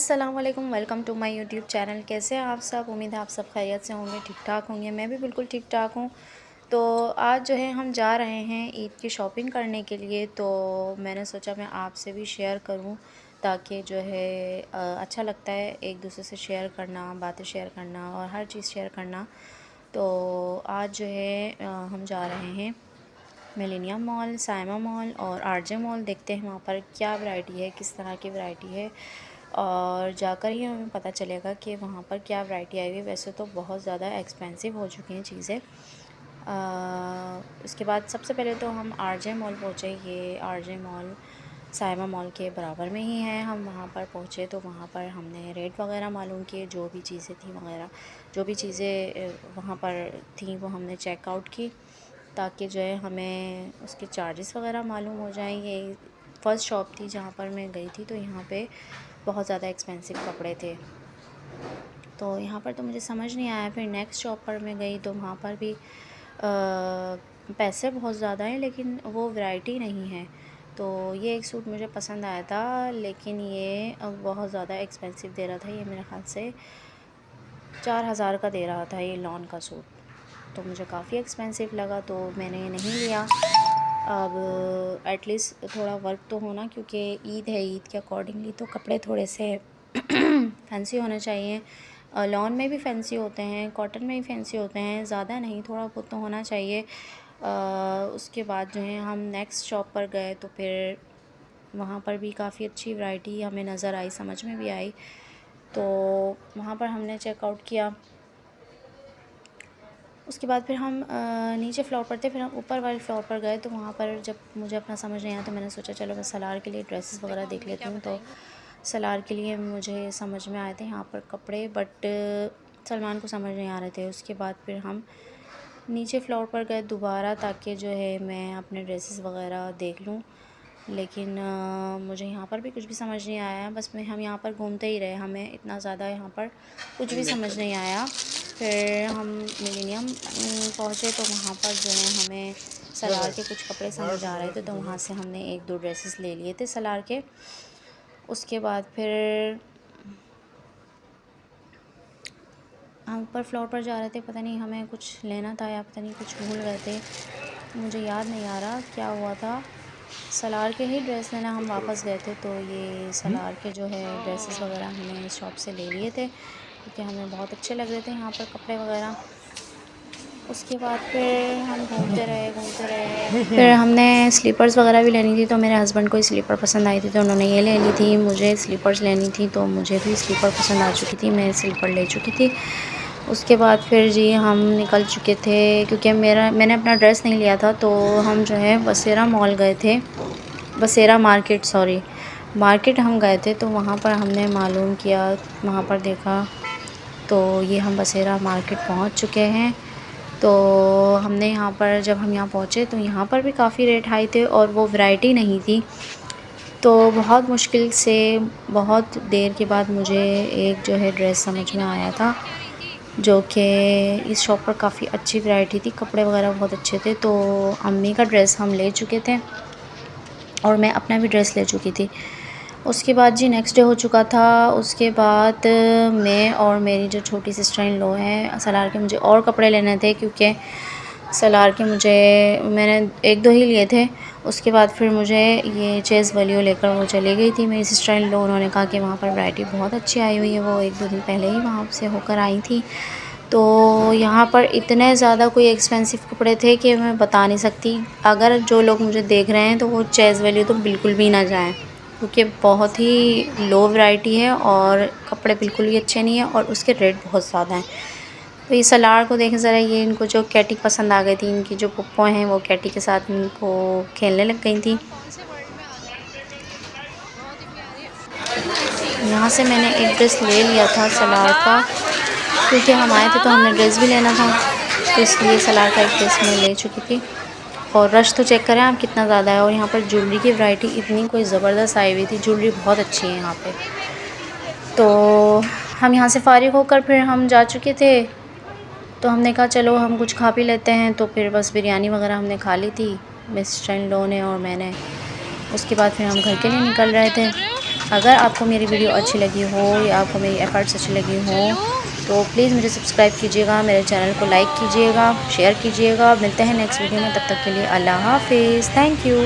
अस्सलाम वालेकुम, welcome to my YouTube channel. कैसे हैं आप सब? उम्मीद है आप सब खैरियत से होंगे, ठीक ठाक होंगे। मैं भी बिल्कुल ठीक ठाक हूँ। तो आज जो है हम जा रहे हैं ईद की शॉपिंग करने के लिए। तो मैंने सोचा मैं आपसे भी शेयर करूँ ताकि जो है अच्छा लगता है एक दूसरे से शेयर करना, बातें शेयर करना और हर चीज़ शेयर करना। तो आज जो है हम जा रहे हैं मिलेनियम मॉल, साइमा मॉल और आरजे मॉल। देखते हैं वहाँ पर क्या वैरायटी है, किस तरह की वैरायटी है, और जाकर ही हमें पता चलेगा कि वहाँ पर क्या वैरायटी आई हुई है। वैसे तो बहुत ज़्यादा एक्सपेंसिव हो चुकी हैं चीज़ें। उसके बाद सबसे पहले तो हम आरजे मॉल पहुँचे। ये आरजे मॉल साइमा मॉल के बराबर में ही है। हम वहाँ पर पहुँचे तो वहाँ पर हमने रेट वगैरह मालूम किए, जो भी चीज़ें थी वगैरह, जो भी चीज़ें वहाँ पर थी वो हमने चेकआउट की ताकि जो है हमें उसके चार्जेस वगैरह मालूम हो जाएं। ये फ़र्स्ट शॉप थी जहाँ पर मैं गई थी, तो यहाँ पे बहुत ज़्यादा एक्सपेंसिव कपड़े थे। तो यहाँ पर तो मुझे समझ नहीं आया। फिर नेक्स्ट शॉप पर मैं गई तो वहाँ पर भी पैसे बहुत ज़्यादा हैं लेकिन वो वैरायटी नहीं है। तो ये एक सूट मुझे पसंद आया था लेकिन ये बहुत ज़्यादा एक्सपेंसिव दे रहा था। ये मेरे ख़्याल से 4000 का दे रहा था ये लॉन का सूट। तो मुझे काफ़ी एक्सपेंसिव लगा तो मैंने ये नहीं लिया। अब एटलीस्ट थोड़ा वर्क तो होना, क्योंकि ईद है, ईद के अकॉर्डिंगली तो कपड़े थोड़े से फैंसी होने चाहिए। लॉन में भी फैंसी होते हैं, कॉटन में भी फैंसी होते हैं, ज़्यादा नहीं, थोड़ा बहुत तो होना चाहिए। उसके बाद जो है हम नेक्स्ट शॉप पर गए तो फिर वहाँ पर भी काफ़ी अच्छी वैरायटी हमें नज़र आई, समझ में भी आई। तो वहाँ पर हमने चेकआउट किया। उसके बाद फिर हम नीचे फ्लोर पर थे, फिर हम ऊपर वाले फ्लोर पर गए। तो वहाँ पर जब मुझे अपना समझ नहीं आया तो मैंने सोचा चलो मैं सलार के लिए ड्रेसेस वगैरह देख लेती हूँ। तो सलार के लिए मुझे समझ में आए थे यहाँ पर कपड़े, बट सलमान को समझ नहीं आ रहे थे। उसके बाद फिर हम नीचे फ्लोर पर गए दोबारा ताकि जो है मैं अपने ड्रेसेस वगैरह देख लूँ, लेकिन मुझे यहाँ पर भी कुछ भी समझ नहीं आया। बस मैं हम यहाँ पर घूमते ही रहे, हमें इतना ज़्यादा यहाँ पर कुछ भी समझ नहीं आया। फिर हम मिलेनियम पहुँचे तो वहाँ पर जो है हमें सलार के कुछ कपड़े समझ आ रहे थे, तो वहाँ से हमने एक दो ड्रेसेस ले लिए थे सलार के। उसके बाद फिर हम ऊपर फ्लोर पर जा रहे थे, पता नहीं हमें कुछ लेना था या पता नहीं कुछ भूल गए थे, मुझे याद नहीं आ रहा क्या हुआ था। सलार के ही ड्रेस लेना हम वापस गए थे, तो ये सलार के जो है ड्रेसेस वगैरह हमने इस शॉप से ले लिए थे क्योंकि हमें बहुत अच्छे लग रहे थे यहाँ पर कपड़े वगैरह। उसके बाद फिर हम घूमते रहे। फिर हमने स्लीपर्स वगैरह भी लेनी थी, तो मेरे हस्बैंड को स्लीपर पसंद आई थी तो उन्होंने ये ले ली थी। मुझे स्लीपर्स लेनी थी तो मुझे भी स्लीपर पसंद आ चुकी थी, मैं स्लीपर ले चुकी थी। उसके बाद फिर जी हम निकल चुके थे क्योंकि मैंने अपना ड्रेस नहीं लिया था। तो हम जो है बसेरा मॉल गए थे, बसेरा मार्केट, सॉरी मार्केट हम गए थे। तो वहाँ पर हमने मालूम किया, वहाँ पर देखा तो ये हम बसेरा मार्केट पहुँच चुके हैं। तो हमने यहाँ पर जब हम यहाँ पहुँचे तो यहाँ पर भी काफ़ी रेट हाई थे और वो वैरायटी नहीं थी। तो बहुत मुश्किल से बहुत देर के बाद मुझे एक जो है ड्रेस समझ में आया था, जो कि इस शॉप पर काफ़ी अच्छी वैरायटी थी, कपड़े वगैरह बहुत अच्छे थे। तो अम्मी का ड्रेस हम ले चुके थे और मैं अपना भी ड्रेस ले चुकी थी। उसके बाद जी नेक्स्ट डे हो चुका था। उसके बाद मैं और मेरी जो छोटी सिस्टर इन लॉ हैं, सलार के मुझे और कपड़े लेने थे क्योंकि सलार के मुझे मैंने एक दो ही लिए थे। उसके बाद फिर मुझे ये चेज़ वैल्यू लेकर वो चली गई थी मेरी सिस्टर इन लॉ। उन्होंने कहा कि वहाँ पर वैरायटी बहुत अच्छी आई हुई है, वो एक दो दिन पहले ही वहाँ से होकर आई थी। तो यहाँ पर इतने ज़्यादा कोई एक्सपेंसिव कपड़े थे कि मैं बता नहीं सकती। अगर जो लोग मुझे देख रहे हैं तो वो चेज़ वैल्यू तो बिल्कुल भी ना जाएं क्योंकि बहुत ही लो वैरायटी है और कपड़े बिल्कुल भी अच्छे नहीं हैं और उसके रेट बहुत ज़्यादा हैं। तो ये सलार को देखें ज़रा, ये इनको जो कैटी पसंद आ गई थी, इनकी जो पुप्पो हैं वो कैटी के साथ इनको खेलने लग गई थी। यहाँ से मैंने एक ड्रेस ले लिया था सलार का क्योंकि हम आए थे तो हमने ड्रेस भी लेना था, तो इसलिए सलार का एक ड्रेस मैं ले चुकी थी। और रश तो चेक करें आप कितना ज़्यादा है। और यहाँ पर ज्वेलरी की वैरायटी इतनी कोई ज़बरदस्त आई हुई थी, ज्वेलरी बहुत अच्छी है यहाँ पे। तो हम यहाँ से फ़ारिग होकर फिर हम जा चुके थे, तो हमने कहा चलो हम कुछ खा पी लेते हैं। तो फिर बस बिरयानी वगैरह हमने खा ली थी मिस सिस्टर इन लॉ ने और मैंने। उसके बाद फिर हम घर के लिए निकल रहे थे। अगर आपको मेरी वीडियो अच्छी लगी हो या आपको मेरी एफ़र्ट्स अच्छी लगी हो तो प्लीज़ मुझे सब्सक्राइब कीजिएगा, मेरे चैनल को लाइक कीजिएगा, शेयर कीजिएगा। मिलते हैं नेक्स्ट वीडियो में, तब तक के लिए अल्लाह हाफ़िज़। Thank you.